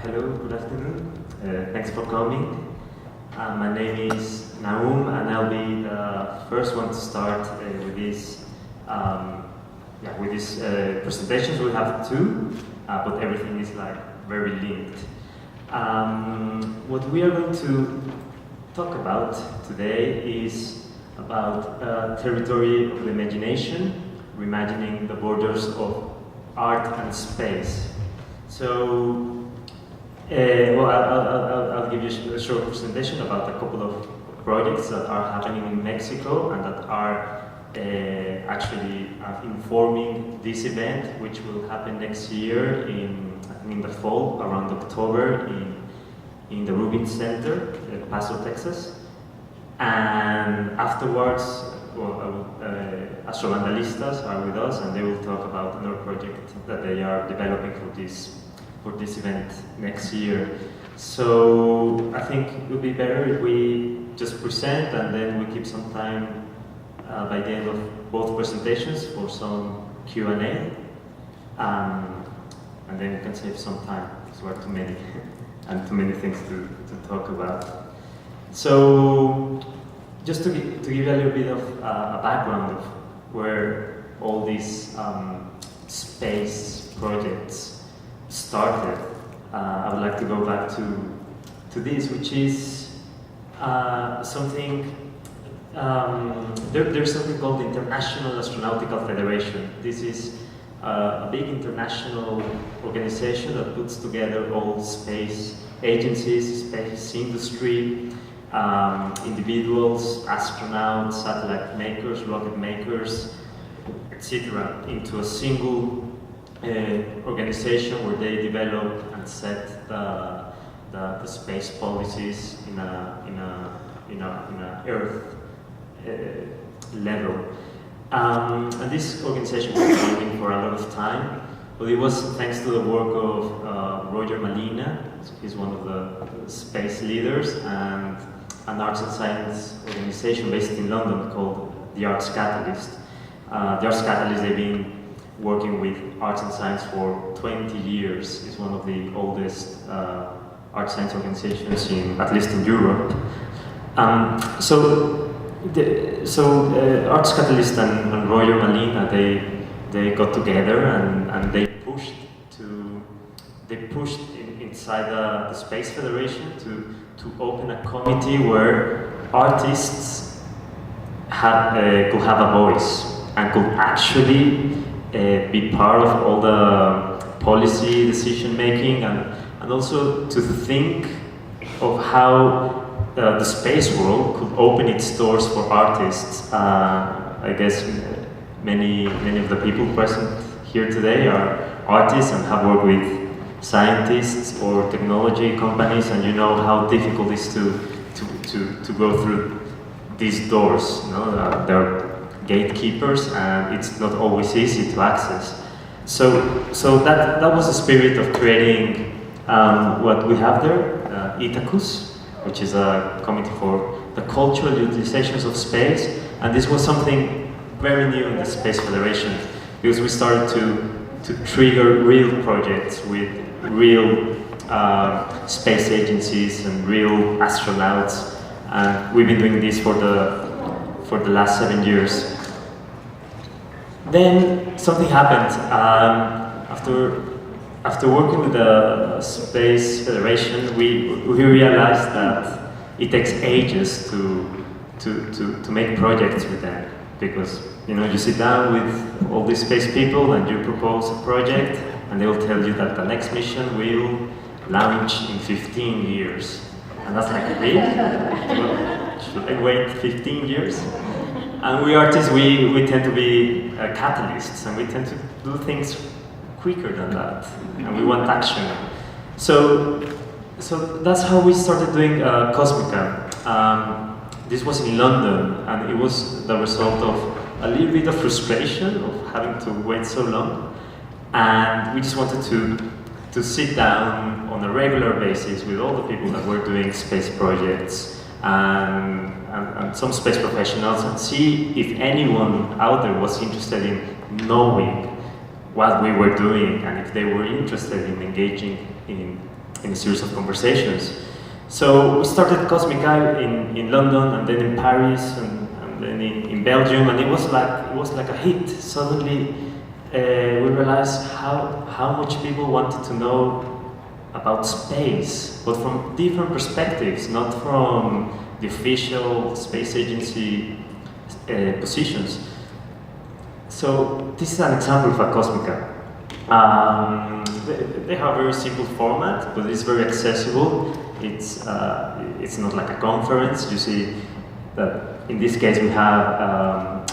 Hello, good afternoon. Thanks for coming. My name is Nahum, and I'll be the first one to start with this. Presentations. We have two, but everything is like very linked. What we are going to talk about today is about territory of the imagination, reimagining the borders of art and space. So, I'll give you a short presentation about a couple of projects that are happening in Mexico and that are actually informing this event, which will happen next year in the fall, around October, in the Rubin Center, El Paso, Texas. And afterwards, Astrovandalistas are with us, and they will talk about another project that they are developing for this event next year. So I think it would be better if we just present and then we keep some time by the end of both presentations for some Q&A. And then we can save some time, because there are too many and too many things to talk about. So just to give you a little bit of a background of where all these space projects started, I would like to go back to this, which is something. There's something called the International Astronautical Federation. This is a big international organization that puts together all space agencies, space industry, individuals, astronauts, satellite makers, rocket makers, etc., into a single organization where they develop and set the space policies in a Earth level. And this organization was working for a lot of time, but it was thanks to the work of Roger Malina. He's one of the space leaders, and an arts and science organization based in London called the Arts Catalyst. The Arts Catalyst, they've been working with arts and science for 20 years. It's one of the oldest arts science organizations, at least in Europe. Arts Catalyst and Roger Malina, they got together and they pushed inside the Space Federation to open a committee where artists could have a voice and could actually be part of all the policy decision making, and also to think of how the space world could open its doors for artists. I guess many of the people present here today are artists and have worked with scientists or technology companies, and you know how difficult it is to go through these doors. You know, there are gatekeepers, and it's not always easy to access. So that was the spirit of creating what we have there, ITACUS, which is a committee for the cultural utilizations of space. And this was something very new in the Space Federation, because we started to trigger real projects with real space agencies and real astronauts. And we've been doing this for the last 7 years. Then something happened. After working with the Space Federation, we realized that it takes ages to make projects with them, because you sit down with all these space people and you propose a project, and they will tell you that the next mission will launch in 15 years. And that's like, really? Should I wait 15 years? And we artists, we tend to be catalysts, and we tend to do things quicker than that, and we want action. So that's how we started doing Cosmica. This was in London, and it was the result of a little bit of frustration of having to wait so long, and we just wanted to sit down on a regular basis with all the people that were doing space projects and some space professionals, and see if anyone out there was interested in knowing what we were doing, and if they were interested in engaging in in a series of conversations. So we started Cosmic Eye in London, and then in Paris, and then in Belgium, and it was like a hit. Suddenly, we realized how much people wanted to know about space, but from different perspectives, not from the official space agency positions. So this is an example of a Cosmica. They have a very simple format, but it's very accessible. It's not like a conference. You see that in this case we have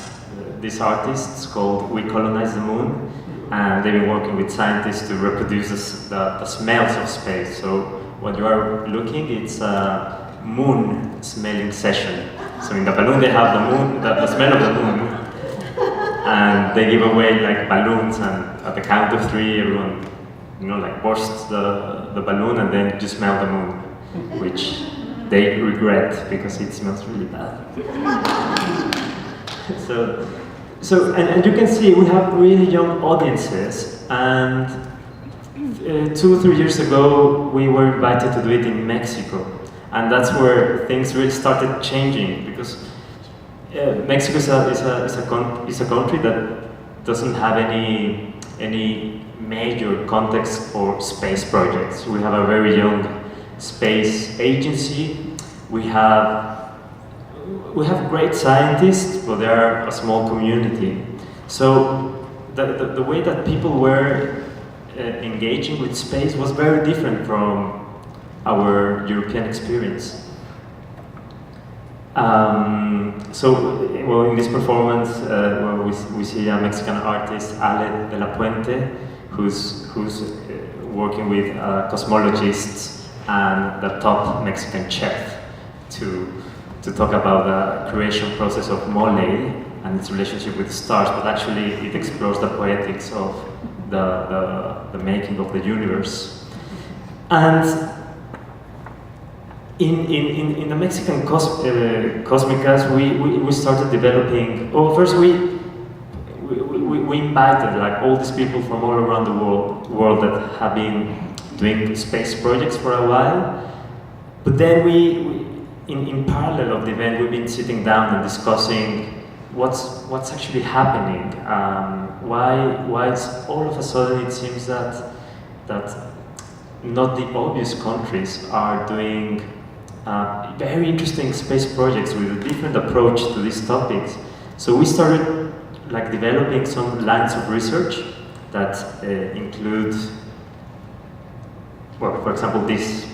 these artists called We Colonize the Moon, and they've been working with scientists to reproduce the smells of space. So what you are looking, it's a moon smelling session. So in the balloon they have the moon, the smell of the moon, and they give away like balloons, and at the count of 3 everyone, like bursts the balloon, and then you smell the moon, which they regret because it smells really bad. And you can see we have really young audiences, and 2 or 3 years ago we were invited to do it in Mexico, and that's where things really started changing, because Mexico is a country that doesn't have any major context for space projects. We have a very young space agency. We have great scientists, but they are a small community. So the way that people were engaging with space was very different from our European experience. In this performance, we see a Mexican artist, Ale de la Puente, who's working with cosmologists and the top Mexican chef to talk about the creation process of mole and its relationship with stars, but actually it explores the poetics of the making of the universe. And in the Mexican Cosmicas, we started developing. Well, first we invited like all these people from all around the world that have been doing space projects for a while. But then in parallel of the event, we've been sitting down and discussing what's actually happening. Why all of a sudden it seems that not the obvious countries are doing very interesting space projects with a different approach to these topics. So we started like developing some lines of research that include, well, for example, this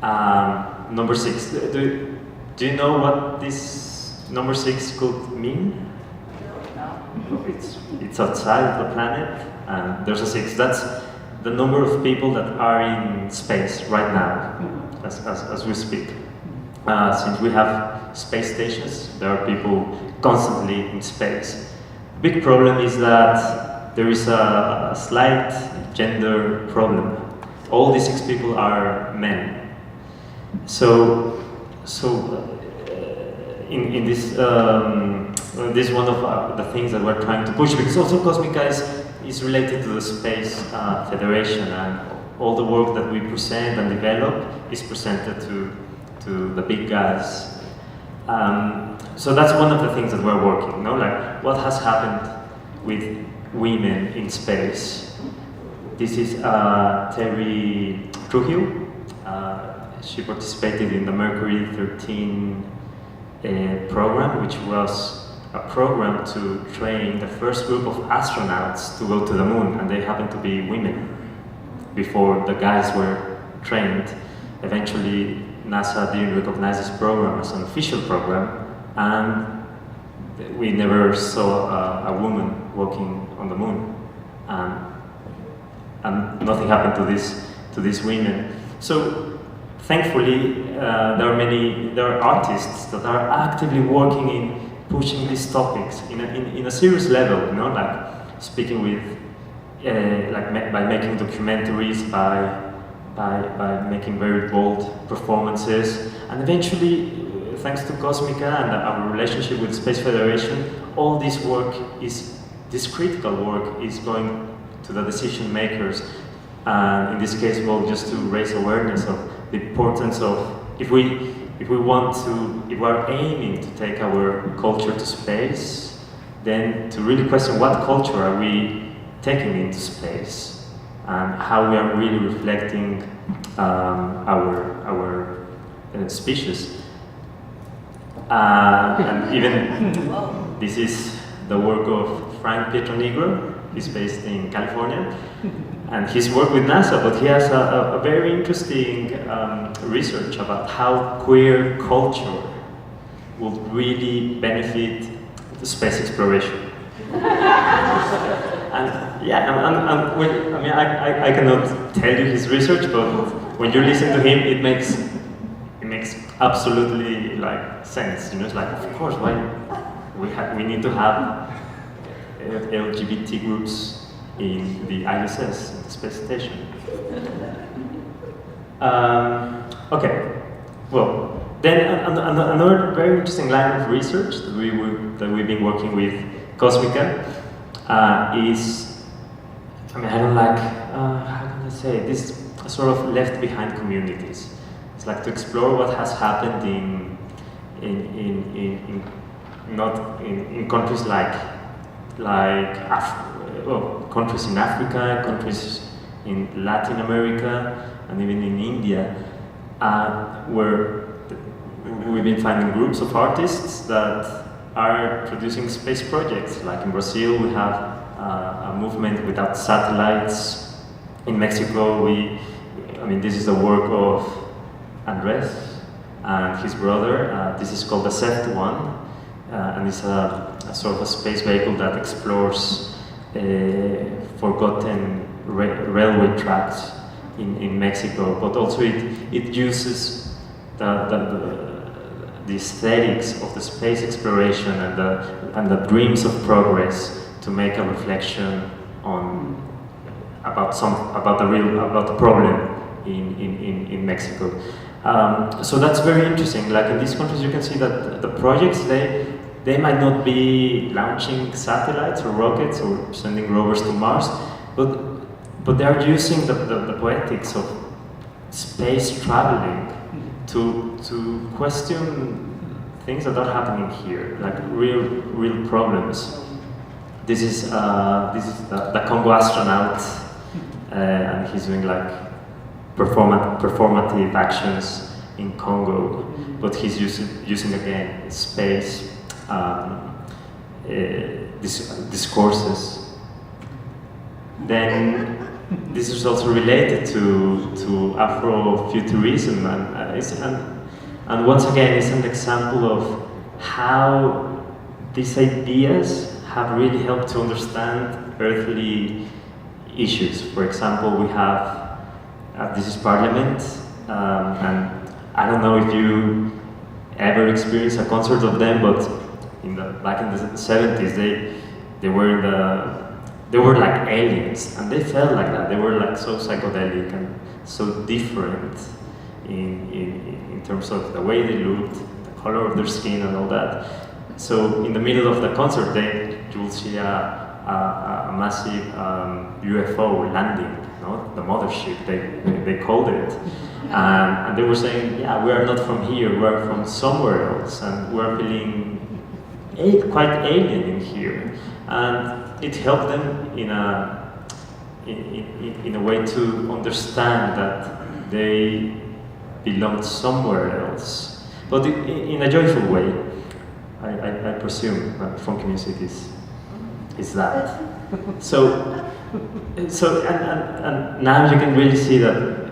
number 6. Do you know what this number 6 could mean? No. It's outside of the planet, and there's a 6. That's the number of people that are in space right now, as we speak. Since we have space stations, there are people constantly in space. Big problem is that there is a slight gender problem. All these 6 people are men. So in this this is one of the things that we're trying to push, because also Cosmica is related to the Space Federation, and all the work that we present and develop is presented to the big guys. So that's one of the things that we're working, like what has happened with women in space. This is Terry Trujillo. She participated in the Mercury 13 program, which was a program to train the first group of astronauts to go to the moon, and they happened to be women before the guys were trained. Eventually, NASA didn't recognize this program as an official program, and we never saw a woman walking on the moon, and nothing happened to these women. So thankfully, there are artists that are actively working in pushing these topics in a serious level, like speaking with, by making documentaries, by making very bold performances, and eventually, thanks to Cosmica and our relationship with Space Federation, all this work this critical work is going to the decision makers. And in this case, well, just to raise awareness of the importance of, if we are aiming to take our culture to space, then to really question what culture are we taking into space, and how we are really reflecting our species. And even this is the work of Frank Pietronigro. He's based in California, and he's worked with NASA, but he has a very interesting research about how queer culture would really benefit the space exploration. And yeah, I mean, I cannot tell you his research, but when you listen to him, it makes absolutely like sense. You know, it's like, of course, why we need to have LGBT groups in the ISS, in the space station. Okay, well, then another very interesting line of research that we've been working with Cosmica is, I mean, I don't like, how can I say, this sort of left behind communities. It's like to explore what has happened in countries countries in Africa, countries in Latin America, and even in India, where we've been finding groups of artists that are producing space projects. Like in Brazil, we have a movement without satellites. In Mexico, this is the work of Andrés and his brother. This is called the One, and it's a sort of a space vehicle that explores forgotten railway tracks in Mexico, but also it uses the aesthetics of the space exploration and the dreams of progress to make a reflection about the problem in Mexico. So that's very interesting. Like in these countries, you can see that the projects they might not be launching satellites or rockets or sending rovers to Mars, but they are using the poetics of space traveling to question things that are happening here, like real problems. This is the Congo astronaut, and he's doing like performative actions in Congo, but he's using again space discourses. Then this is also related to Afrofuturism, and once again it's an example of how these ideas have really helped to understand earthly issues. For example, we have this is Parliament, and I don't know if you ever experienced a concert of them, but back in the 70s, they were like aliens, and they felt like that. They were like so psychedelic and so different in terms of the way they looked, the color of their skin, and all that. So in the middle of the concert, you will see a massive UFO landing, the mothership, they called it. And they were saying, yeah, we are not from here, we are from somewhere else, and we are feeling quite alien in here. And it helped them in a way to understand that they belonged somewhere else, but in a joyful way. I presume funky music is that. So and now you can really see that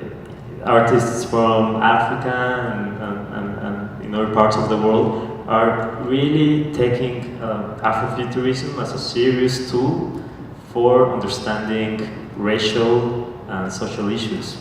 artists from Africa and in other parts of the world are really taking Afrofuturism as a serious tool for understanding racial and social issues.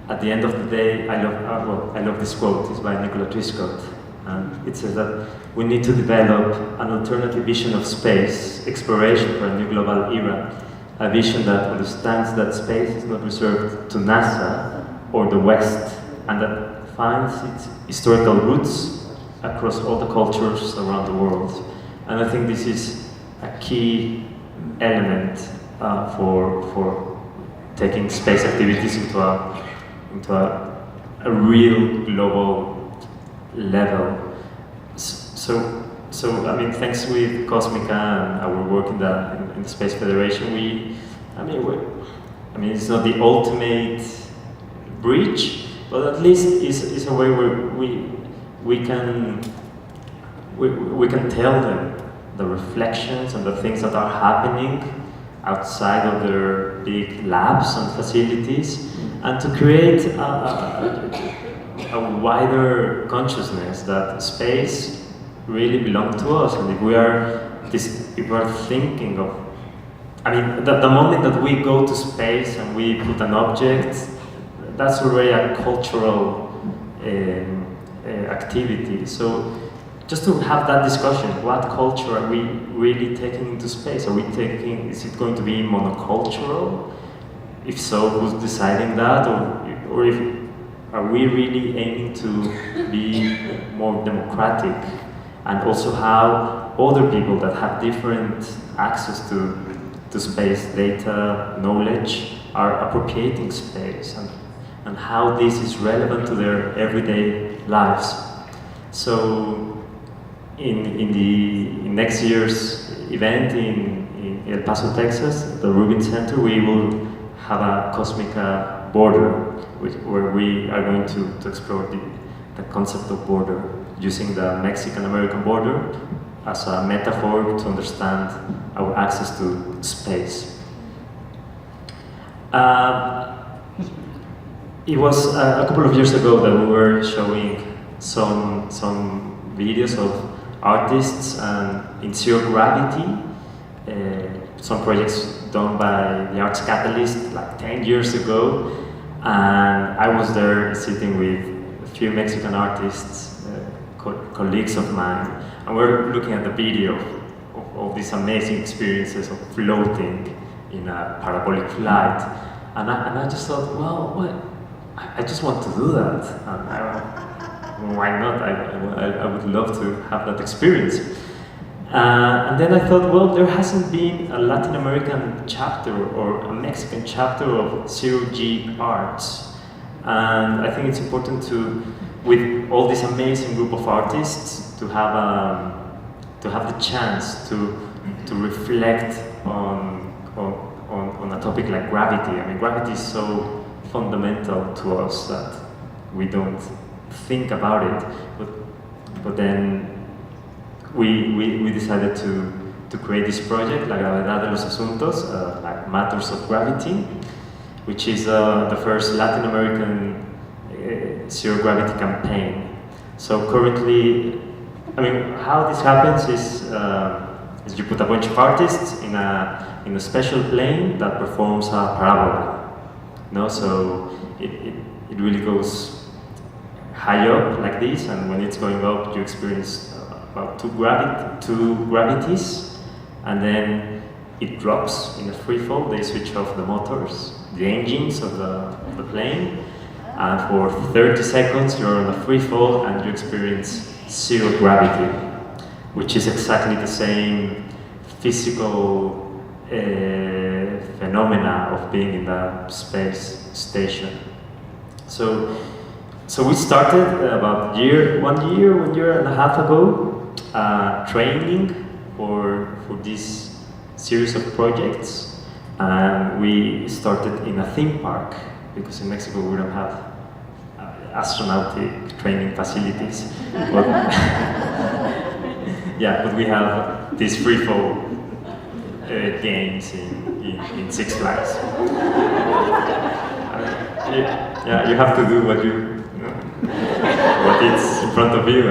At the end of the day, I love this quote. It's by Nicola Triscott, and it says that we need to develop an alternative vision of space exploration for a new global era, a vision that understands that space is not reserved to NASA or the West, and that finds its historical roots across all the cultures around the world. And I think this is a key element for taking space activities into a real global level. So I mean, thanks with Cosmica and our work in the Space Federation, I mean, it's not the ultimate bridge, but at least it's a way where we can tell them the reflections and the things that are happening outside of their big labs and facilities, and to create a wider consciousness that space really belongs to us. And if we are thinking of, I mean, the moment that we go to space and we put an object, that's already a cultural activity. So just to have that discussion, what culture are we really taking into space? Is it going to be monocultural? If so, who's deciding that? Or are we really aiming to be more democratic? And also how other people that have different access to space, data, knowledge, are appropriating space, and how this is relevant to their everyday lives. So in next year's event in El Paso, Texas, the Rubin Center, we will have a Cosmica border, where we are going to explore the concept of border, using the Mexican-American border as a metaphor to understand our access to space. It was a couple of years ago that we were showing some videos of artists in zero gravity, some projects done by the Arts Catalyst like 10 years ago, and I was there sitting with a few Mexican artists, colleagues of mine, and we're looking at the video of these amazing experiences of floating in a parabolic flight, and I just thought, well, I just want to do that, and why not? I would love to have that experience. And then I thought, well, there hasn't been a Latin American chapter or a Mexican chapter of zero-G arts, and I think it's important with all this amazing group of artists, to have the chance to reflect on a topic like gravity. I mean, gravity is so fundamental to us that we don't think about it, but then we decided to create this project, La Gravedad de los Asuntos, like Matters of Gravity, which is the first Latin American zero gravity campaign. So currently, I mean, how this happens is you put a bunch of artists in a special plane that performs a parabola. No, so it really goes high up like this, and when it's going up, you experience about two gravities, and then it drops in a free fall. They switch off the motors, the engines of the plane, and for 30 seconds you're on a free fall and you experience zero gravity, which is exactly the same physical phenomena of being in the space station. So we started about one year and a half ago, training for this series of projects, and we started in a theme park, because in Mexico we don't have astronautic training facilities. But yeah, but we have these free-fall games in Six Flags. Yeah, you have to do what it's in front of you.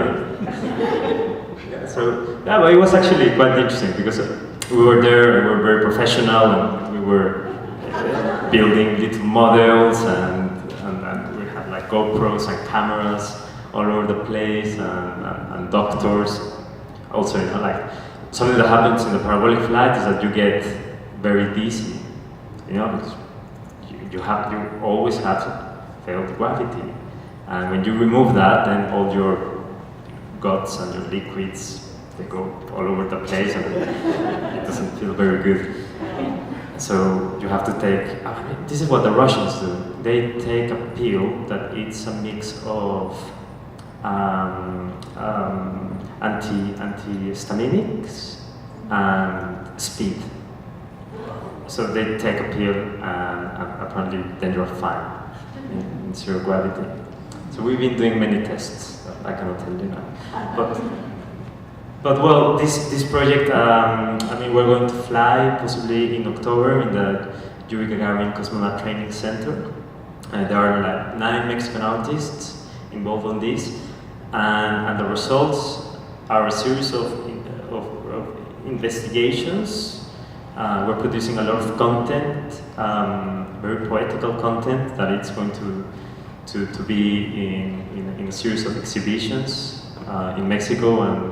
Yeah, but it was actually quite interesting, because we were there, we were very professional, and we were building little models, and we had like GoPros and cameras all over the place, and doctors. Also, like something that happens in the parabolic flight is that you get very dizzy, because you always have failed gravity, and when you remove that, then all your guts and your liquids, they go all over the place, and it doesn't feel very good. So you have to take, I mean, this is what the Russians do. They take a pill that it's a mix of antihistaminics and speed. So they take a pill and apparently then you're fine in zero gravity. So we've been doing many tests. I cannot tell you now. But well, this project, I mean, we're going to fly possibly in October in the Yuri Gagarin Cosmonaut Training Center. There are like 9 Mexican artists involved on this, and the results are a series of investigations. We're producing a lot of content, very poetical content that it's going to be in a series of exhibitions in Mexico and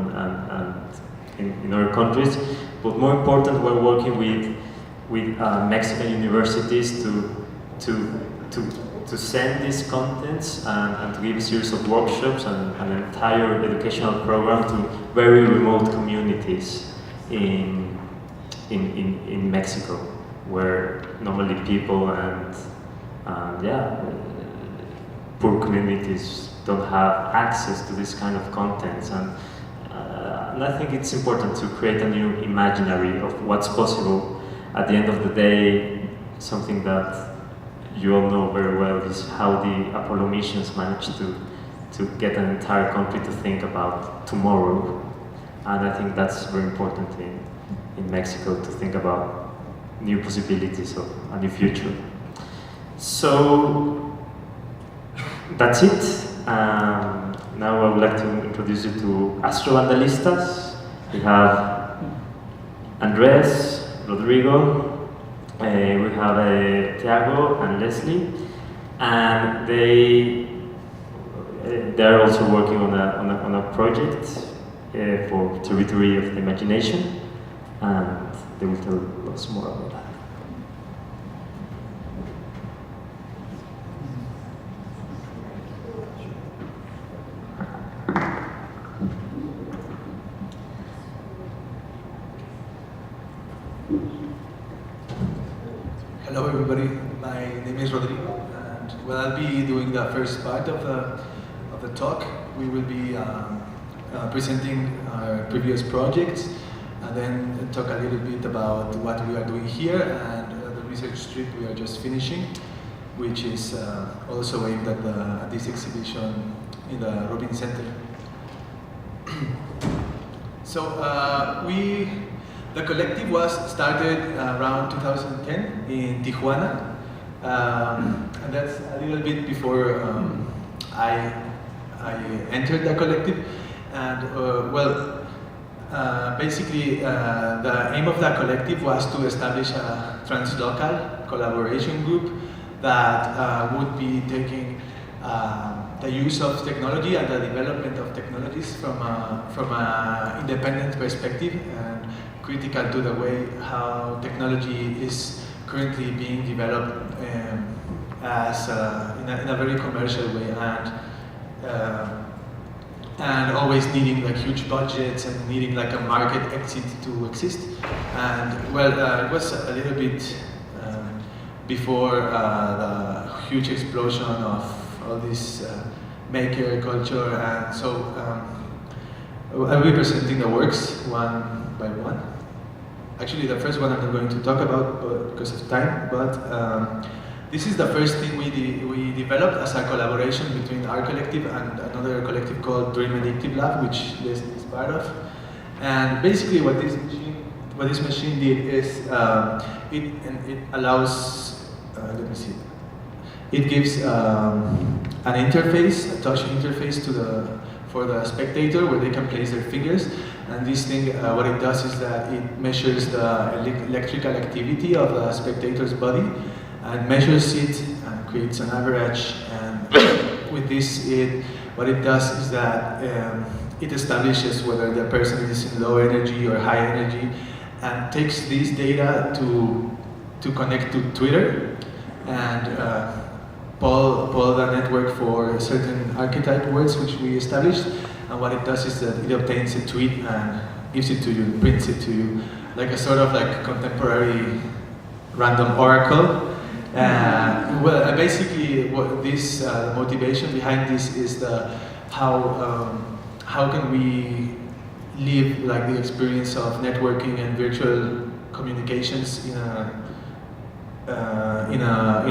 in other countries. But more important, we're working with Mexican universities to send these contents and to give a series of workshops and an entire educational program to very remote communities in Mexico, where normally people and poor communities don't have access to this kind of contents. And I think it's important to create a new imaginary of what's possible. At the end of the day, something that you all know very well is how the Apollo missions managed to get an entire country to think about tomorrow. And I think that's very important in Mexico, to think about new possibilities of a new future. So that's it. Now I would like to introduce you to Astrovandalistas. We have Andrés, Rodrigo, we have Thiago and Leslie, and they're also working on a project for Territory of the Imagination, and they will tell us more about that. Hello everybody, my name is Rodrigo, and well, I'll be doing the first part of the talk. We will be presenting our previous projects, and then talk a little bit about what we are doing here and the research trip we are just finishing, which is also aimed at this exhibition in the Rubin Center. So the collective was started around 2010 in Tijuana, and that's a little bit before I entered the collective. And basically the aim of the collective was to establish a translocal collaboration group that would be taking the use of technology and the development of technologies from an independent perspective, and critical to the way how technology is currently being developed as in a very commercial way, and always needing like huge budgets and needing like a market exit to exist. And well, it was a little bit before the huge explosion of all this maker culture, and so I'll be presenting the works one by one. Actually, the first one I'm not going to talk about because of time, but this is the first thing we developed as a collaboration between our collective and another collective called Reimagining Lab, which this is part of. And basically, what this machine did is it allows. Let me see. It gives an interface, a touch interface for the spectator, where they can place their fingers. And this thing, what it does is that it measures the electrical activity of the spectator's body, and measures it and creates an average. And with this, what it does is that it establishes whether the person is in low energy or high energy, and takes this data to connect to Twitter and poll the network for certain archetype words which we established. And what it does is that it obtains a tweet and gives it to you, prints it to you, like a sort of like contemporary random oracle. Well, basically, what this motivation behind this is how can we live like the experience of networking and virtual communications in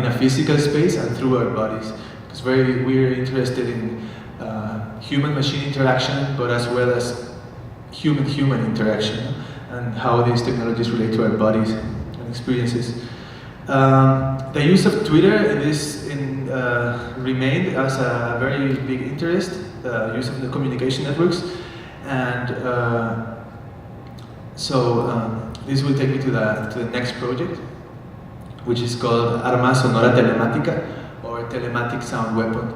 a physical space and through our bodies. Because we're interested in human-machine interaction, but as well as human-human interaction, and how these technologies relate to our bodies and experiences. The use of Twitter remained as a very big interest, the use of the communication networks, and this will take me to the next project, which is called Arma Sonora Telemática, or Telematic Sound Weapon.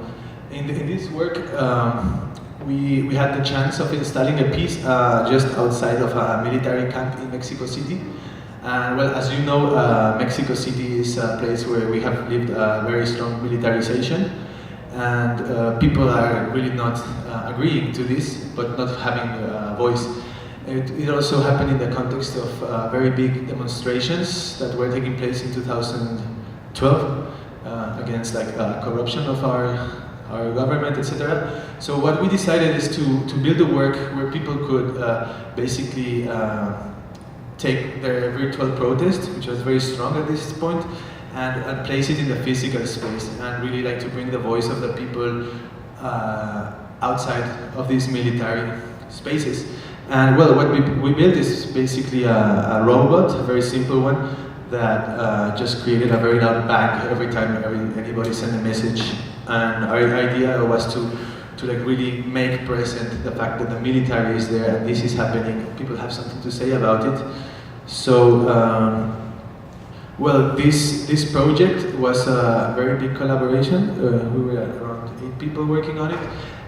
In this work, we had the chance of installing a piece just outside of a military camp in Mexico City. And well, as you know, Mexico City is a place where we have lived a very strong militarization, and people are really not agreeing to this, but not having a voice. It also happened in the context of very big demonstrations that were taking place in 2012 against like corruption of our government, etc. So what we decided is to build a work where people could basically take their virtual protest, which was very strong at this point, and place it in the physical space, and really like to bring the voice of the people outside of these military spaces. And well, what we built is basically a robot, a very simple one, that just created a very loud bang every time anybody sent a message. And our idea was to like really make present the fact that the military is there and this is happening, people have something to say about it. So, well, this project was a very big collaboration. We were around 8 people working on it,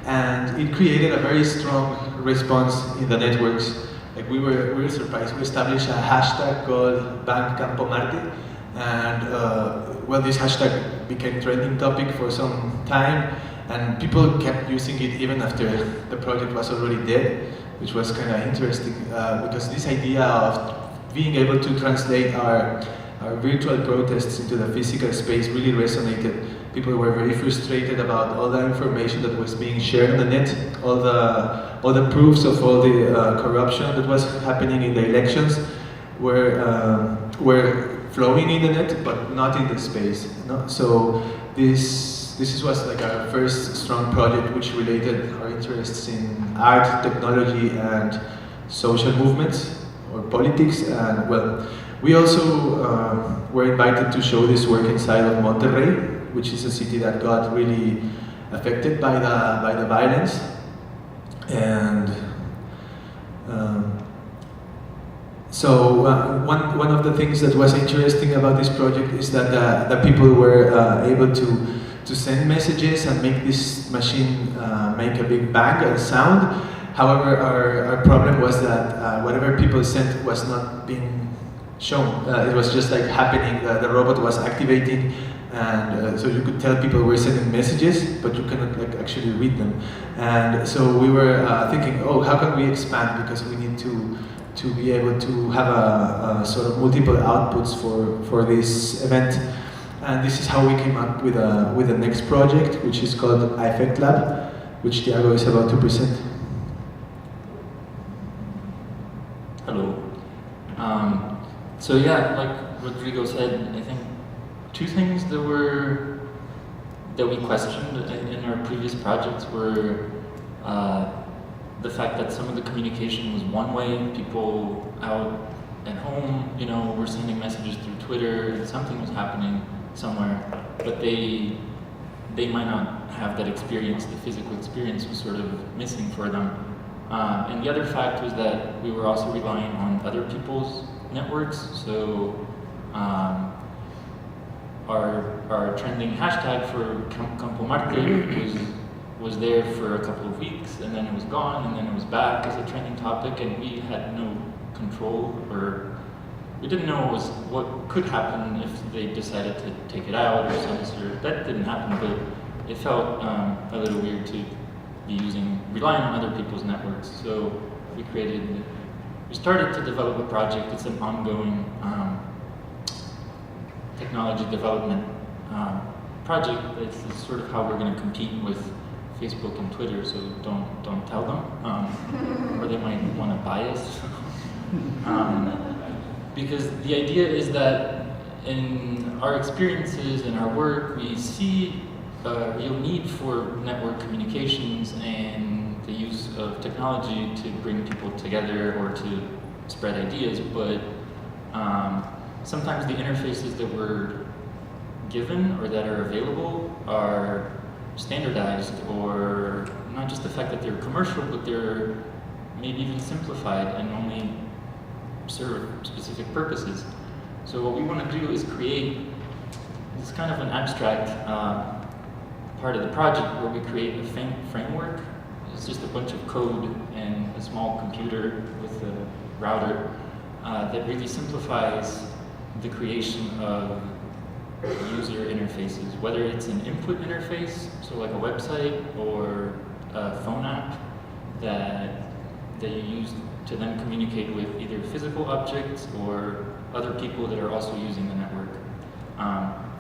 and it created a very strong response in the networks. Like we were surprised. We established a hashtag called Ban Campo Marte, and well, this hashtag became trending topic for some time, and people kept using it even after the project was already dead, which was kind of interesting because this idea of being able to translate our virtual protests into the physical space really resonated. People were very frustrated about all the information that was being shared on the net, all the proofs of all the corruption that was happening in the elections were flowing in the net, but not in the space. No? So this was like our first strong project, which related our interests in art, technology, and social movements or politics. And well, we also were invited to show this work inside of Monterrey, which is a city that got really affected by the violence. And so one of the things that was interesting about this project is that the people were able to send messages and make this machine make a big bang and sound. However, our problem was that whatever people sent was not being shown. It was just like happening. The robot was activating, and so you could tell people were sending messages, but you cannot like actually read them. And so we were thinking, oh, how can we expand? Because we need to be able to have a sort of multiple outputs for this event. And this is how we came up with the next project, which is called Effect Lab, which Thiago is about to present. Hello. So yeah, like Rodrigo said, I think 2 things that we questioned in our previous projects were the fact that some of the communication was one way, people out at home, you know, were sending messages through Twitter, and something was happening somewhere, but they might not have that experience. The physical experience was sort of missing for them. And the other fact was that we were also relying on other people's networks. So our trending hashtag for Campo Marte was there for a couple of weeks, and then it was gone, and then it was back as a trending topic, and we had no control, or we didn't know what could happen if they decided to take it out or censor. That didn't happen, but it felt a little weird to be relying on other people's networks. So we started to develop a project. It's an ongoing technology development project. It's sort of how we're going to compete with Facebook and Twitter, so don't tell them, or they might want to buy us. Because the idea is that in our experiences, in our work, we see a real need for network communications and the use of technology to bring people together or to spread ideas, but sometimes the interfaces that we're given or that are available are standardized, or not just the fact that they're commercial, but they're maybe even simplified and only serve specific purposes. So what we want to do is create this kind of an abstract part of the project where we create a framework. It's just a bunch of code and a small computer with a router that really simplifies the creation of user interfaces, whether it's an input interface, so like a website, or a phone app that you use to then communicate with either physical objects or other people that are also using the network.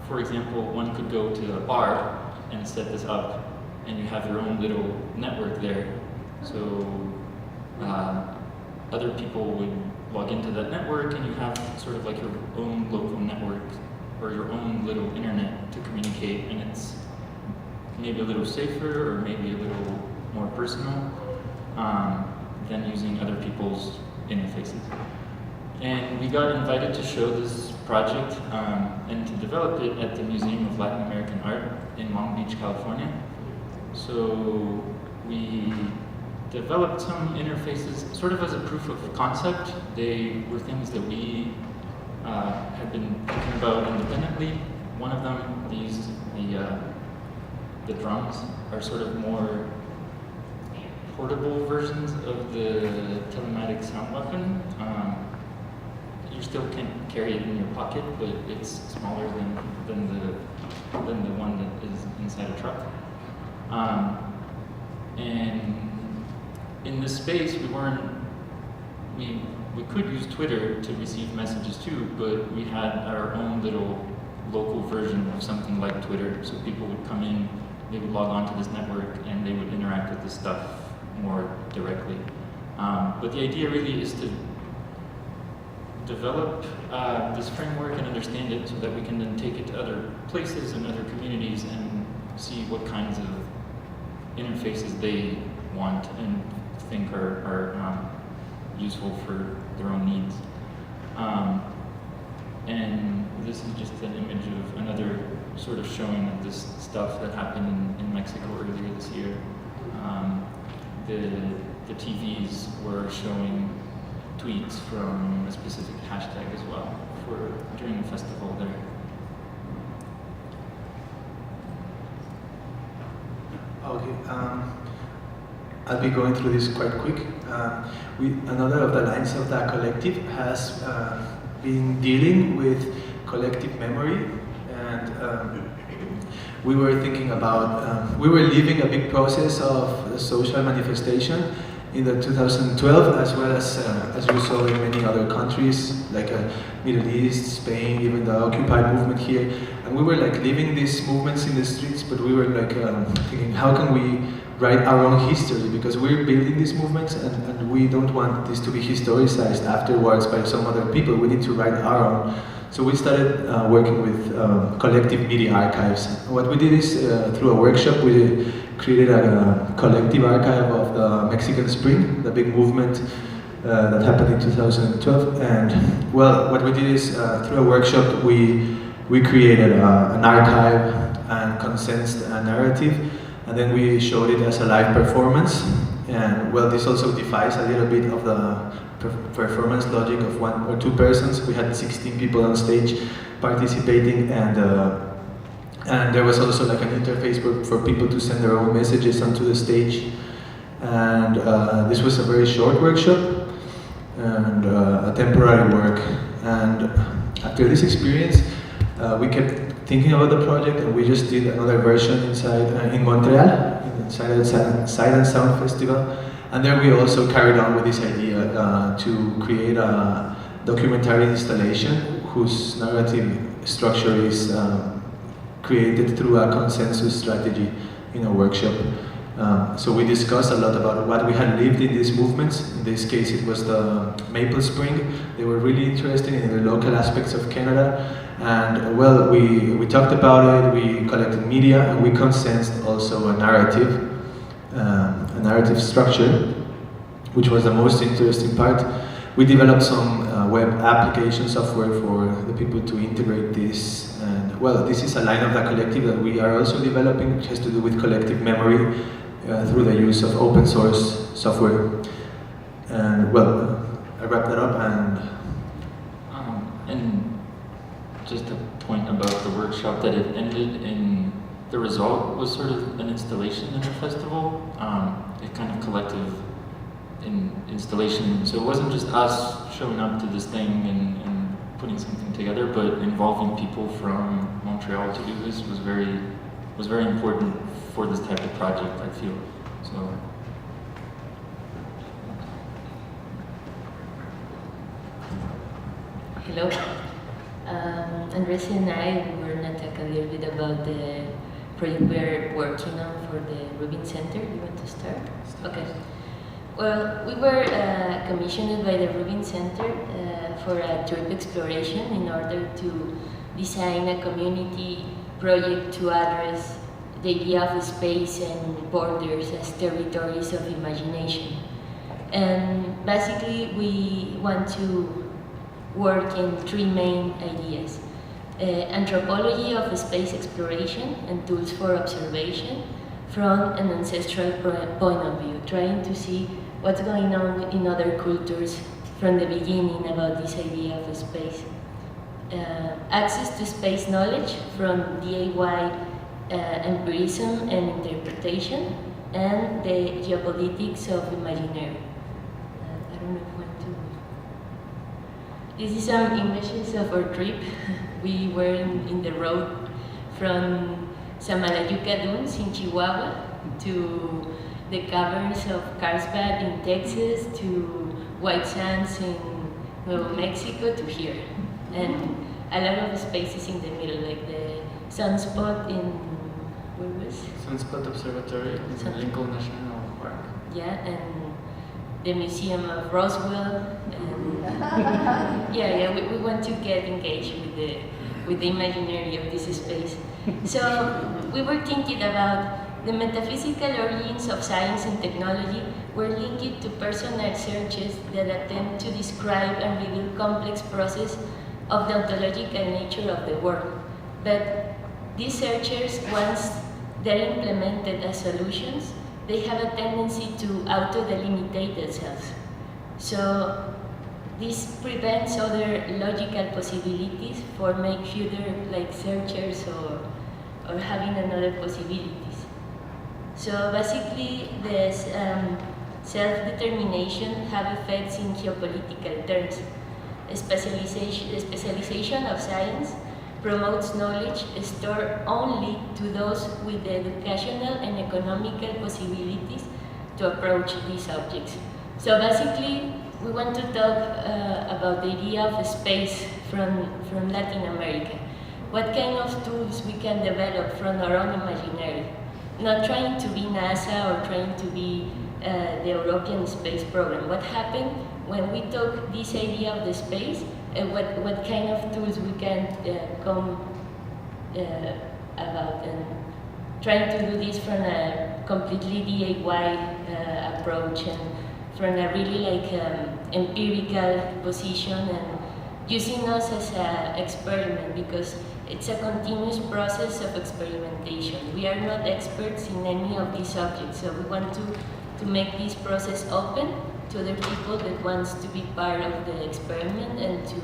For example, one could go to a bar and set this up, and you have your own little network there. So other people would log into that network, and you have sort of like your own local network or your own little internet to communicate, and it's maybe a little safer or maybe a little more personal than using other people's interfaces. And we got invited to show this project and to develop it at the Museum of Latin American Art in Long Beach, California. So we developed some interfaces sort of as a proof of concept. They were things that we had been thinking about independently. One of them, the drums, are sort of more portable versions of the telematic sound weapon. You still can carry it in your pocket, but it's smaller than the one that is inside a truck. And in this space, we could use Twitter to receive messages too, but we had our own little local version of something like Twitter. So people would come in, they would log on to this network, and they would interact with this stuff more directly. But the idea really is to develop this framework and understand it so that we can then take it to other places and other communities and see what kinds of interfaces they want and think are useful for their own needs. And this is just an image of another sort of showing of this stuff that happened in Mexico earlier this year. The TVs were showing tweets from a specific hashtag as well during the festival there. Okay, I'll be going through this quite quick. Another of the lines of the collective has been dealing with collective memory, and we were thinking about, we were living a big process of social manifestation in the 2012, as well as you saw in many other countries, like Middle East, Spain, even the Occupy movement here. And we were like living these movements in the streets, but we were like thinking, how can we write our own history? Because we're building these movements, and we don't want this to be historicized afterwards by some other people. We need to write our own. So we started working with collective media archives. What we did is, through a workshop, we created a collective archive of the Mexican Spring, the big movement that happened in 2012. And well, what we did is, through a workshop, we created an archive and condensed a narrative, and then we showed it as a live performance. And well, this also defies a little bit of the performance logic of 1 or 2 persons. We had 16 people on stage participating, and there was also like an interface for people to send their own messages onto the stage. And this was a very short workshop and a temporary work. And after this experience, we kept thinking about the project, and we just did another version in Montreal, inside the Sight and Sound Festival. And then we also carried on with this idea to create a documentary installation whose narrative structure is created through a consensus strategy in a workshop. So we discussed a lot about what we had lived in these movements. In this case, it was the Maple Spring. They were really interested in the local aspects of Canada. And well, we talked about it, we collected media, and we consensed also a narrative structure, which was the most interesting part. We developed some web application software for the people to integrate this. And well, this is a line of the collective that we are also developing, which has to do with collective memory through the use of open source software. And well, I wrapped that up and just a point about the workshop, that it ended in, the result was sort of an installation in the festival, a kind of collective installation. So it wasn't just us showing up to this thing and putting something together, but involving people from Montreal to do this was very important for this type of project, I feel. So. Hello. Andrés and I were going to talk a little bit about the project we're working on for the Rubin Center. You want to start? Okay. Well, we were commissioned by the Rubin Center for a trip exploration in order to design a community project to address the idea of space and borders as territories of imagination. And basically, we want to work in three main ideas. Anthropology of space exploration and tools for observation from an ancestral point of view, trying to see what's going on in other cultures from the beginning about this idea of space. Access to space knowledge from DIY empirism and interpretation, and the geopolitics of imaginary. I don't know if you want to... This is some images of our trip. We were in the road from Samalayuca Dunes in Chihuahua to the caverns of Carlsbad in Texas to White Sands in Nuevo Mexico to here. And a lot of spaces in the middle, like the sunspot in, where was? Sunspot Observatory in Lincoln National Park. Yeah, and the Museum of Roswell. And yeah, we want to get engaged with the imaginary of this space. So we were thinking about the metaphysical origins of science and technology were linked to personal searches that attempt to describe and reveal complex process of the ontological nature of the world. But these searchers, once they're implemented as solutions, they have a tendency to auto-delimitate themselves. So this prevents other logical possibilities for make future like searchers or having another possibilities. So basically, this self-determination have effects in geopolitical terms. Specialization of science promotes knowledge stored only to those with the educational and economical possibilities to approach these objects. So basically, we want to talk about the idea of space from Latin America. What kind of tools we can develop from our own imaginary. Not trying to be NASA or trying to be the European Space Program. What happened when we talk this idea of the space, what kind of tools we can come about, and trying to do this from a completely DIY approach and from a really like empirical position and using us as an experiment, because it's a continuous process of experimentation. We are not experts in any of these subjects, so we want to make this process open to other people that wants to be part of the experiment and to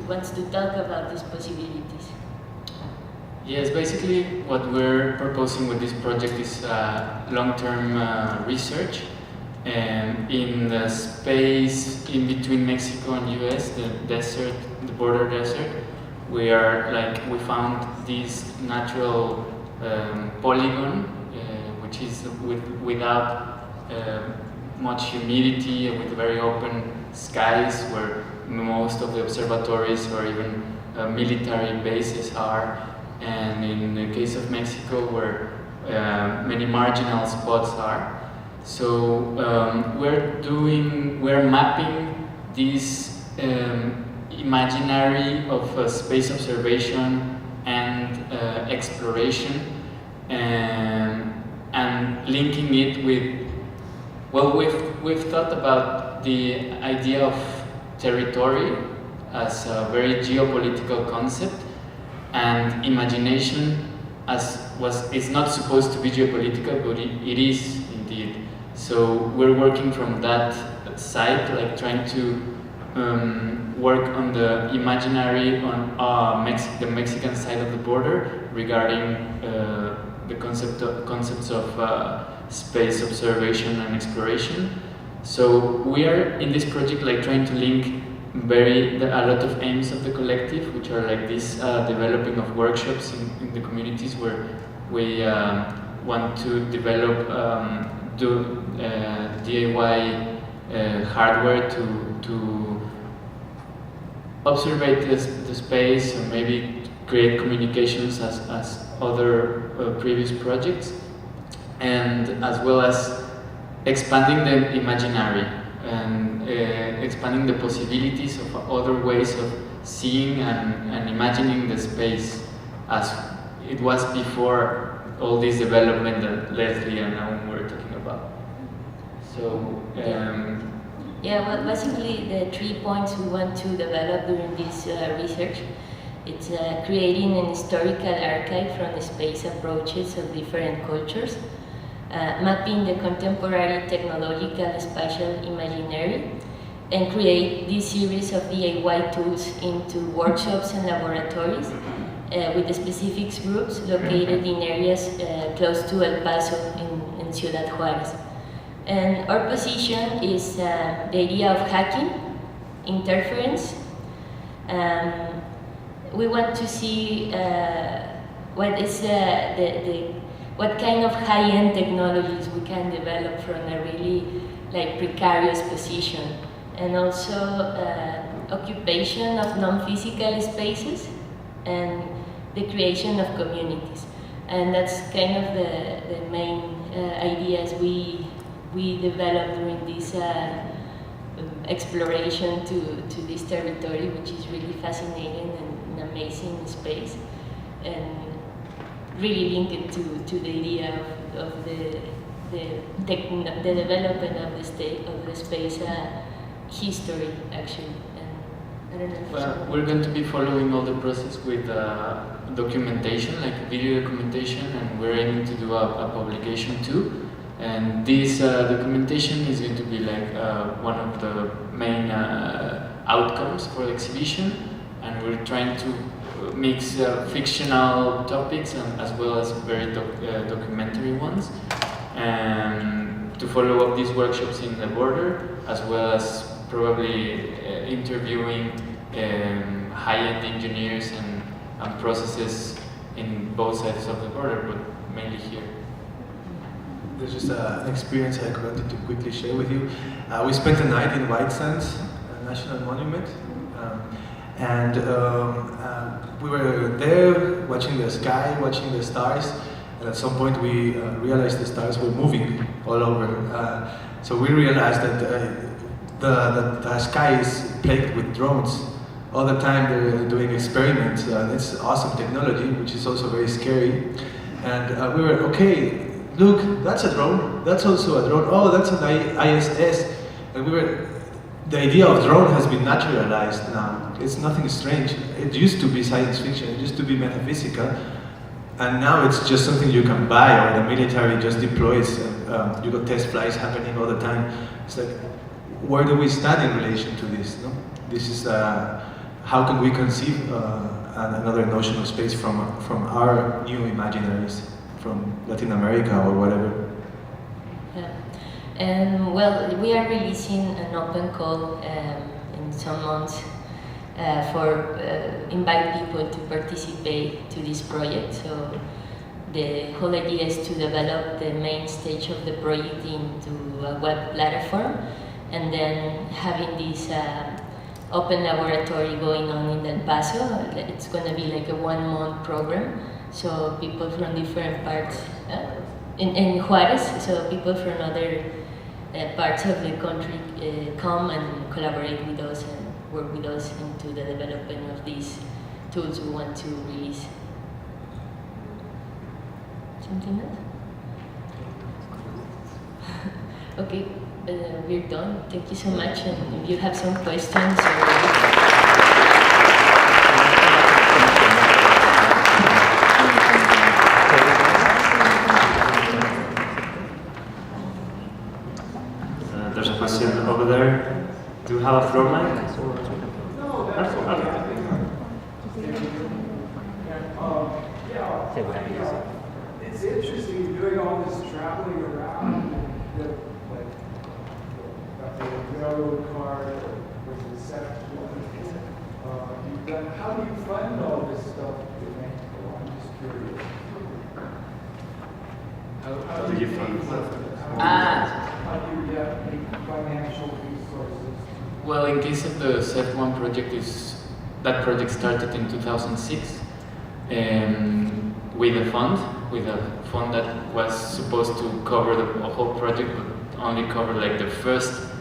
wants to talk about these possibilities. Yes, basically what we're proposing with this project is long-term research in the space in between Mexico and US, the desert, the border desert. We found this natural polygon, which is without much humidity and with very open skies, where most of the observatories or even military bases are, and in the case of Mexico, where many marginal spots are. So we're mapping this imaginary of space observation and exploration, and linking it with, well, we've thought about the idea of territory as a very geopolitical concept, and imagination is not supposed to be geopolitical, but it is indeed. So we're working from that side, like trying to work on the imaginary on the Mexican side of the border regarding the concepts of space observation and exploration. So we are in this project like trying to link a lot of aims of the collective, which are like this developing of workshops in the communities, where we want to develop DIY hardware to observe the space, and maybe create communications as other previous projects, and as well as expanding the imaginary and expanding the possibilities of other ways of seeing and imagining the space as it was before all this development that Leslie and Nahum were talking about. So yeah, well, basically the 3 points we want to develop during this research, it's creating an historical archive from the space approaches of different cultures, mapping the contemporary technological spatial imaginary, and create this series of DIY tools into workshops and laboratories with the specific groups located in areas close to El Paso in Ciudad Juárez. And our position is the idea of hacking, interference. We want to see what is what kind of high-end technologies we can develop from a really like precarious position, and also occupation of non-physical spaces and the creation of communities. And that's kind of the main ideas we developed during this exploration to this territory, which is really fascinating and an amazing space, and really linked to the idea of the development of the state of the space history, actually. And I don't know if well, we're going to be following all the process with documentation, like video documentation, and we're aiming to do a publication too. And this documentation is going to be like one of the main outcomes for the exhibition, and we're trying to mix fictional topics and as well as very documentary ones, and to follow up these workshops in the border, as well as probably interviewing high-end engineers and processes in both sides of the border, but mainly here. There's just an experience I wanted to quickly share with you. We spent a night in White Sands National Monument, and we were there watching the sky, watching the stars, and at some point we realized the stars were moving all over. So we realized that the sky is plagued with drones. All the time they're doing experiments, and it's awesome technology, which is also very scary. And we were, okay, look, that's a drone, that's also a drone, oh, that's an ISS. And the idea of drone has been naturalized now. It's nothing strange. It used to be science fiction, it used to be metaphysical, and now it's just something you can buy, or the military just deploys, and you got test flights happening all the time. It's like, where do we stand in relation to this? No? This is, how can we conceive another notion of space from our new imaginaries, from Latin America or whatever? Yeah. And well, we are releasing an open call in some months for invite people to participate to this project. So the whole idea is to develop the main stage of the project into a web platform, and then having this open laboratory going on in El Paso. It's going to be like a 1-month program, so people from different parts, in Juarez, so people from other parts of the country come and collaborate with us and work with us into the development of these tools we want to release. Something else? Okay, we're done. Thank you so much, and if you have some questions there's a question over there. Do you have a floor mic? No, that's okay. It's interesting doing all this traveling around, like the railroad car, or the set. How do you fund all this stuff in Mexico? I'm just curious. How do you fund How do you get financial resources? Well, in case of the SET1 project, that project started in 2006 with a fund that was supposed to cover the whole project, but only cover like the first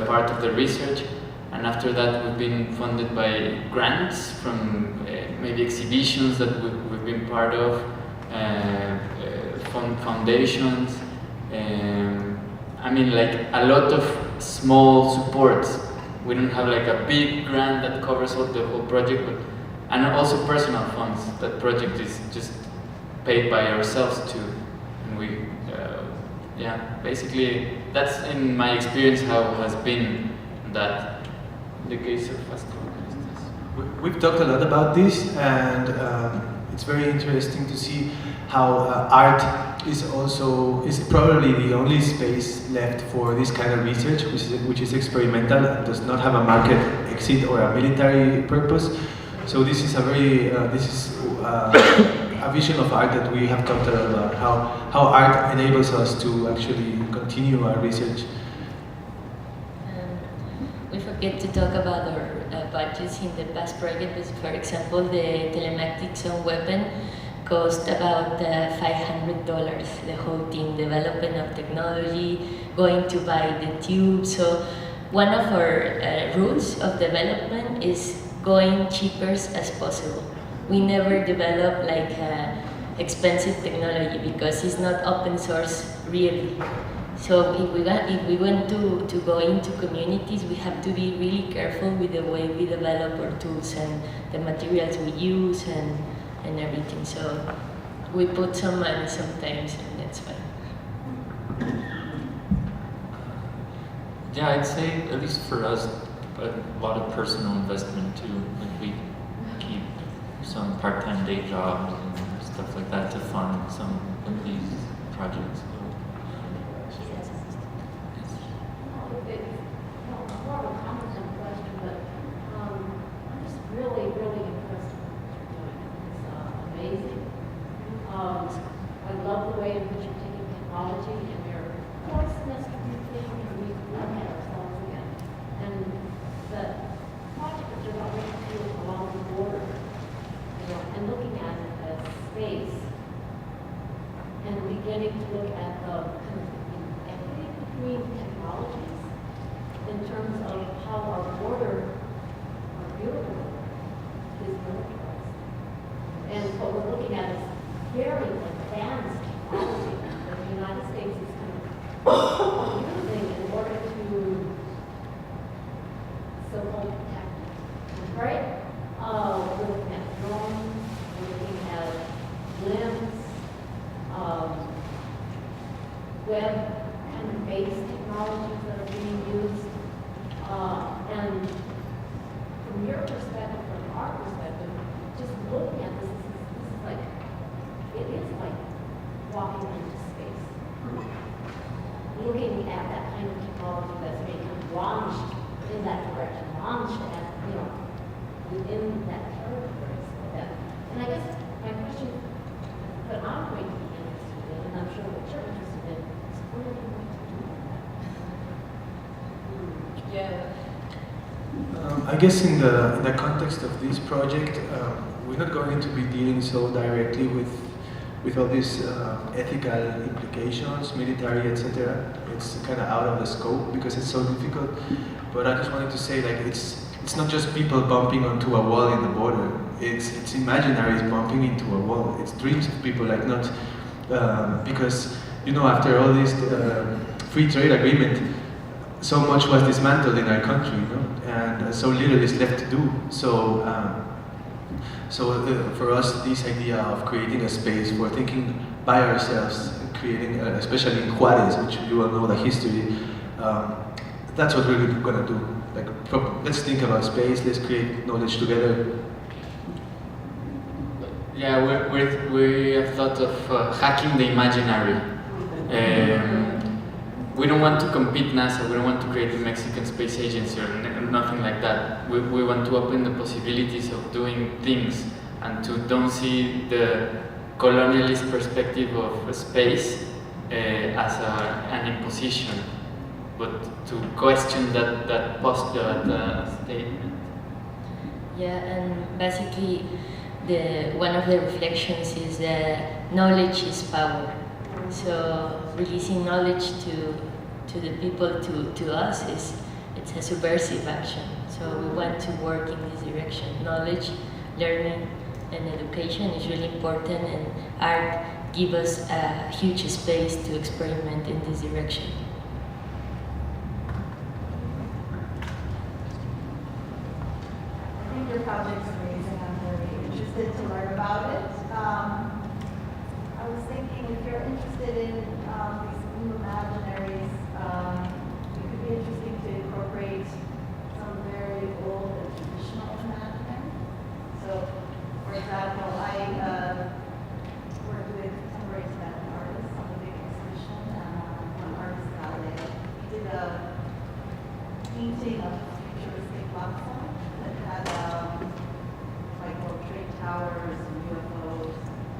part of the research. And after that, we've been funded by grants from maybe exhibitions that we've been part of, foundations. I mean, like a lot of small supports. We don't have like a big grant that covers the whole project, but and also personal funds. That project is just paid by ourselves too, and we, basically that's in my experience how it has been that the case of Astrovandalistas. We've talked a lot about this, and it's very interesting to see how art is probably the only space left for this kind of research, which is experimental and does not have a market exit or a military purpose. So this is a very a vision of art that we have talked a lot about, how art enables us to actually continue our research. We forget to talk about our budgets in the past project. For example, the telematics on weapon cost about $500. The whole team, development of technology, going to buy the tube. So one of our rules of development is going cheapest as possible. We never develop like expensive technology because it's not open source really. So if we want to go into communities, we have to be really careful with the way we develop our tools and the materials we use and everything. So we put some money sometimes, and that's fine. Yeah, I'd say, at least for us, a lot of personal investment too. Like we keep some part-time day jobs and stuff like that to fund some of these projects. within that territory. And I guess my question, but Yeah. I guess in the context of this project, we're not going to be dealing so directly with all these ethical implications, military, etc. It's kind of out of the scope because it's so difficult. But I just wanted to say, like, it's not just people bumping onto a wall in the border. It's imaginaries bumping into a wall. It's dreams of people, like not because after all this free trade agreement, so much was dismantled in our country, and so little is left to do. So for us, this idea of creating a space for thinking by ourselves, creating, especially in Juarez, which you all know the history, that's what we're gonna do. Like, let's think about space, let's create knowledge together. Yeah, we have thought of hacking the imaginary. We don't want to compete NASA, we don't want to create a Mexican space agency or nothing like that. We want to open the possibilities of doing things and to don't see the colonialist perspective of space as an imposition, but to question that statement. Yeah, and basically one of the reflections is that knowledge is power. So releasing knowledge to the people, to us, it's a subversive action. So we want to work in this direction. Knowledge, learning, and education is really important, and art gives us a huge space to experiment in this direction. I think your project's amazing. I'm very interested to learn about it. I was thinking if you're interested in these new imaginaries, it could be interesting to incorporate some very old and traditional imaginary. So, for example, I worked with contemporary Tibetan artists on the big exhibition, one artist, Arte. He did a painting of futuristic plaza that had like World Trade Towers and UFOs.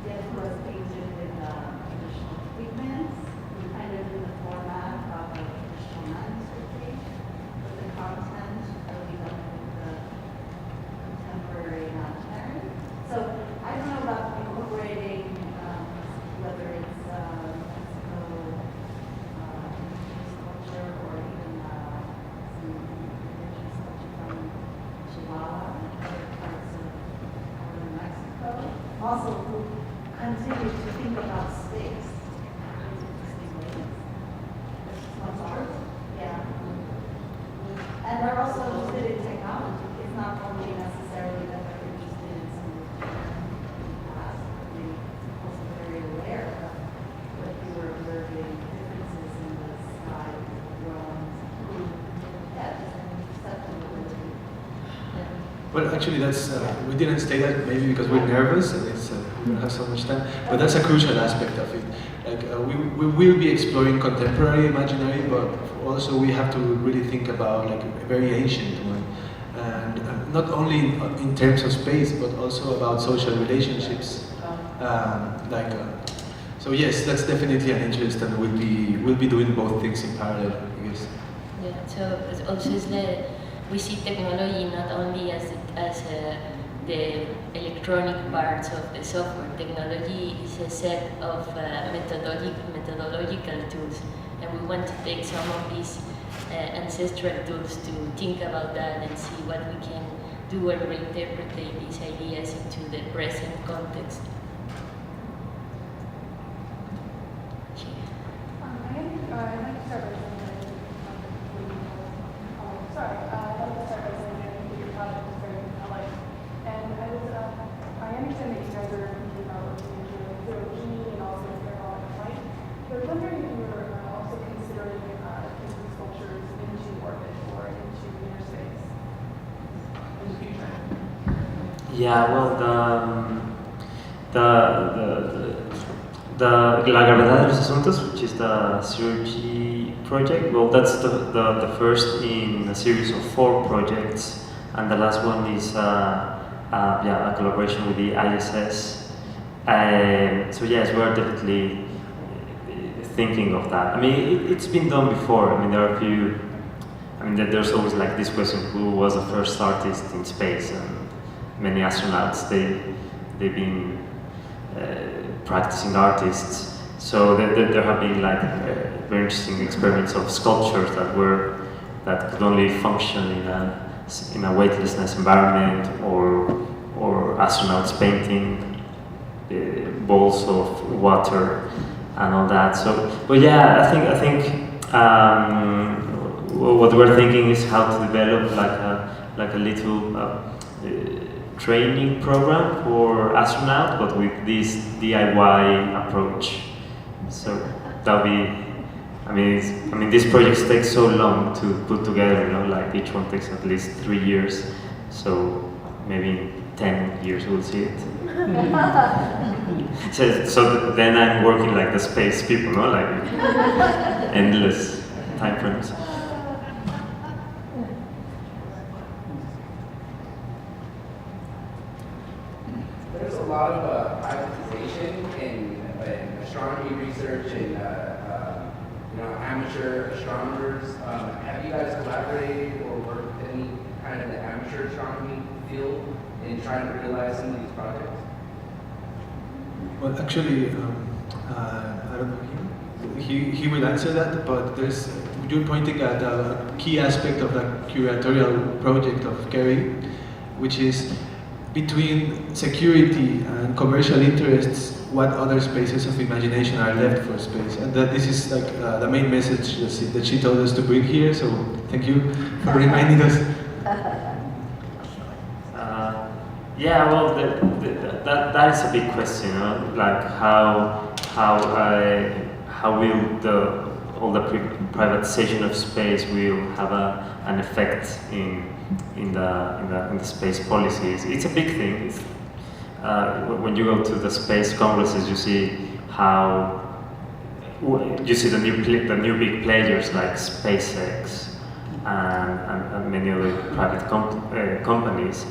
Yet it was painted with traditional pigments. We kind of in the format of a traditional manuscript page, but the content really done with the contemporary imaginary. So I don't know about incorporating whether it's Mexico indigenous culture or even some indigenous culture from Chihuahuan and other parts of northern Mexico. Also, continue to think about space in interesting ways. This is one's art, yeah. And they're also interested in technology. It's not only necessarily that they're interested in some past, they're also very aware of what you were observing, differences in the sky, world, depth, and perceptibility. Well, actually, that's we didn't say that maybe because we're nervous and we don't have so much time. But that's a crucial aspect of it. Like we will be exploring contemporary imaginary, but also we have to really think about like a very ancient one, and not only in terms of space, but also about social relationships. So yes, that's definitely an interest, and we'll be doing both things in parallel, I guess. Yeah. So it's also we see technology not only as the electronic parts of the software. Technology is a set of methodological tools, and we want to take some of these ancestral tools to think about that and see what we can do and reinterpret these ideas into the present context. I'd like to start by saying your project is very alike. And I understand that you guys are thinking about looking into zero G and also parabolic flight. But I was wondering if you were also considering taking sculptures into orbit or into inner space in the future. Yeah, well, the La Gravedad de los Asuntos, which is the zero-G project, well, that's the first in a series of 4 projects, and the last one is a collaboration with the ISS. So yes, we're definitely thinking of that. I mean, it's been done before. I mean, there are a few I mean, there's always like this question: who was the first artist in space? And many astronauts, they've been practicing artists. So there have been like very interesting experiments of sculptures that could only function in a weightlessness environment, or astronauts painting balls of water and all that. So, but yeah, I think what we're thinking is how to develop like a little training program for astronauts, but with this DIY approach. So that'll be. I mean, these projects take so long to put together. You know, like each one takes at least 3 years. So maybe in 10 years we'll see it. so then I'm working like the space people, no, like endless time frames. There's a lot of privatization in astronomy research and amateur astronomers. Have you guys collaborated or worked with any kind of the amateur astronomy field in trying to realize some of these projects? Well, actually, I don't know. He will answer that, but you're pointing at a key aspect of the curatorial project of Kerry, which is between security and commercial interests, what other spaces of imagination are left for space. And that this is like the main message that she told us to bring here, so thank you for reminding us. Yeah, well, that is a big question, you know? Like how will all the privatization of space will have an effect in the space policies. It's a big thing. When you go to the space congresses, you see the new big players like SpaceX and many other private companies.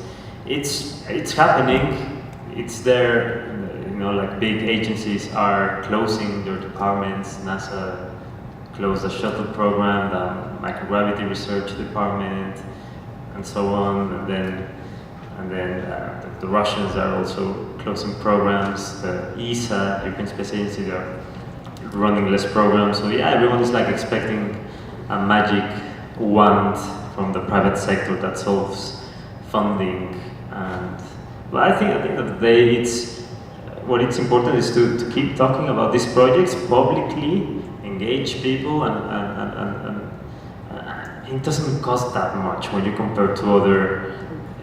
It's happening. It's there. You know, like big agencies are closing their departments. NASA closed the shuttle program, the microgravity research department, and so on. And then the Russians are also closing programs. The ESA, European Space Agency, they are running less programs. So yeah, everyone is like expecting a magic wand from the private sector that solves funding. But I think at the end of the day, it's important is to keep talking about these projects publicly, engage people, and it doesn't cost that much when you compare to other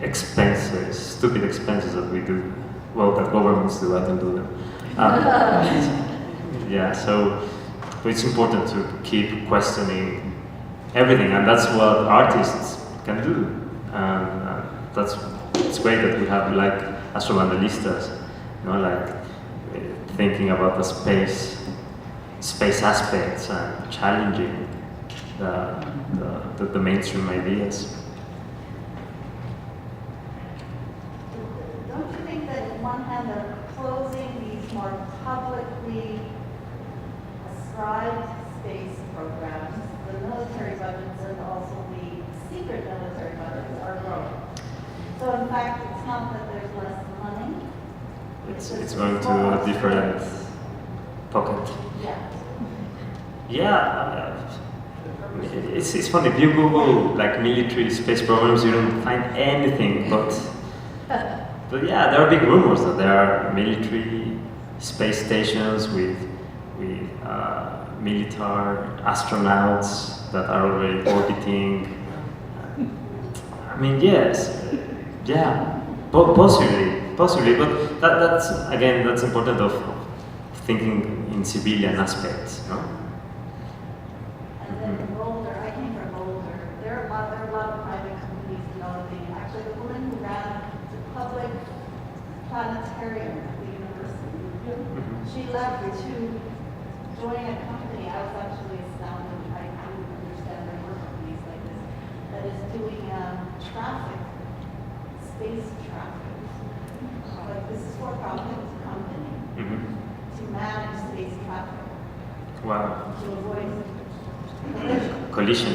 expenses, stupid expenses that we do, well, that governments do. I don't do them. Yeah, so it's important to keep questioning everything, and that's what artists can do. It's great that we have like Astrovandalistas, you know, like thinking about the space aspects and challenging the mainstream ideas. Don't you think that on one hand they're closing these more publicly ascribed space programs, the military budgets and also the secret military budgets are growing? So in fact, it's not that there's less money. It's going to a different pocket. Yeah. Yeah, it's funny. If you Google like military space programs, you don't find anything. But yeah, there are big rumors that there are military space stations with military astronauts that are already orbiting. I mean, yes, yeah, possibly, but that's important of thinking in civilian aspects, no? And then Boulder, I came from Boulder. There are a lot of private companies developing. Actually, the woman who ran the public planetarium at the university, she left to join a company. I was actually astounded. I didn't understand there were companies like this that is doing traffic, space traffic. Like this is for-profit company to manage space traffic. Wow. To avoid Collision.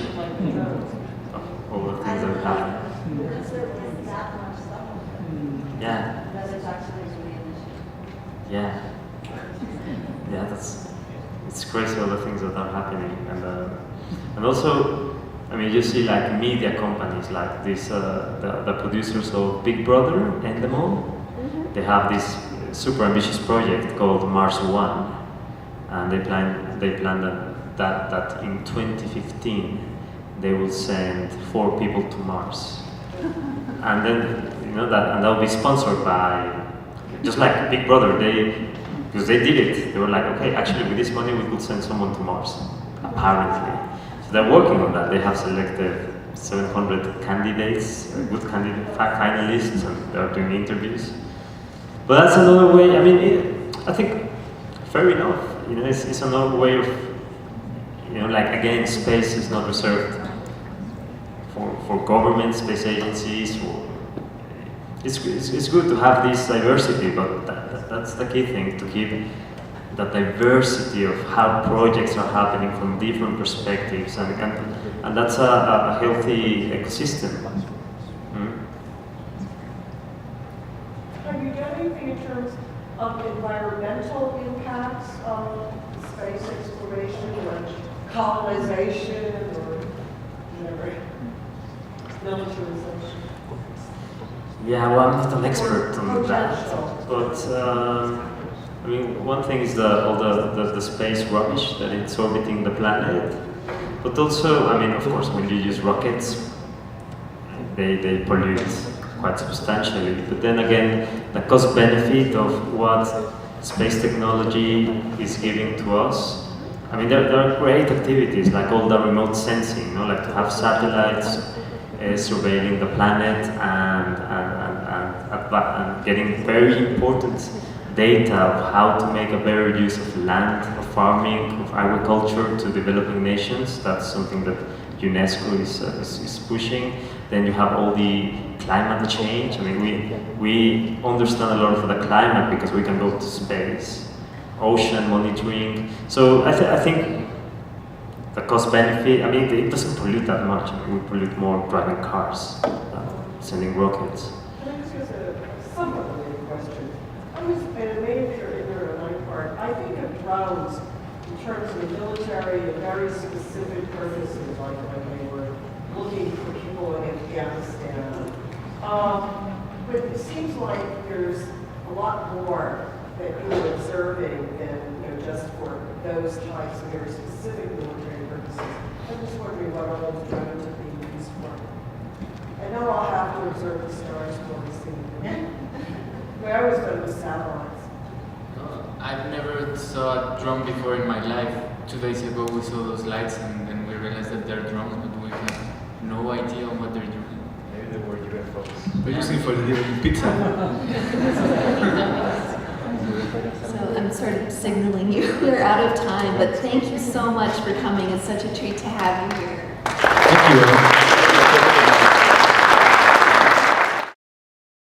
yeah, it's crazy all the things that are happening, and also, I mean, you see like media companies like this, the producers of Big Brother and them all, they have this super ambitious project called Mars One, and they plan that in 2015 they will send 4 people to Mars, and then that will be sponsored by, just like Big Brother, because they did it. They were like, okay, actually with this money we could send someone to Mars, apparently. So they're working on that. They have selected 700 candidates, good finalists, and they're doing interviews. But that's another way. I mean, I think fair enough. It's another way of, like again, space is not reserved for government, space agencies. It's good to have this diversity, but that's the key thing, to keep the diversity of how projects are happening from different perspectives, and that's a healthy ecosystem. Have you done anything in terms of environmental impacts of space exploration, or colonization, or whatever, militarization? Yeah, well, I'm not an expert on that, but I mean, one thing is all the space rubbish that it's orbiting the planet, but also, I mean, of course, when you use rockets, they pollute quite substantially. But then again, the cost-benefit of what space technology is giving to us, I mean, there are great activities like all the remote sensing, like to have satellites surveilling the planet and getting very important data of how to make a better use of land, of farming, of agriculture to developing nations. That's something that UNESCO is pushing. Then you have all the climate change. I mean, we understand a lot of the climate because we can go to space, ocean monitoring. So I think the cost benefit, I mean, it doesn't pollute that much. I mean, we pollute more driving cars than sending rockets. Can I just ask a somewhat related question? I was in a major ignorant on my part. I think of drones in terms of the military and very specific purposes, like when they were looking for people in Afghanistan. But it seems like there's a lot more that you're observing than just for those types of very specific military purposes. I'm just wondering what all those drones are being used for. I know I'll have to observe the stars more soon. But I always thought it was satellites. I've never saw a drone before in my life. 2 days ago we saw those lights and then we realized that they're drones, but we have no idea what they're doing. Maybe they were UFOs. We're using for delivering pizza. So I'm sort of signaling you we're out of time, but thank you so much for coming. It's such a treat to have you here. Thank you.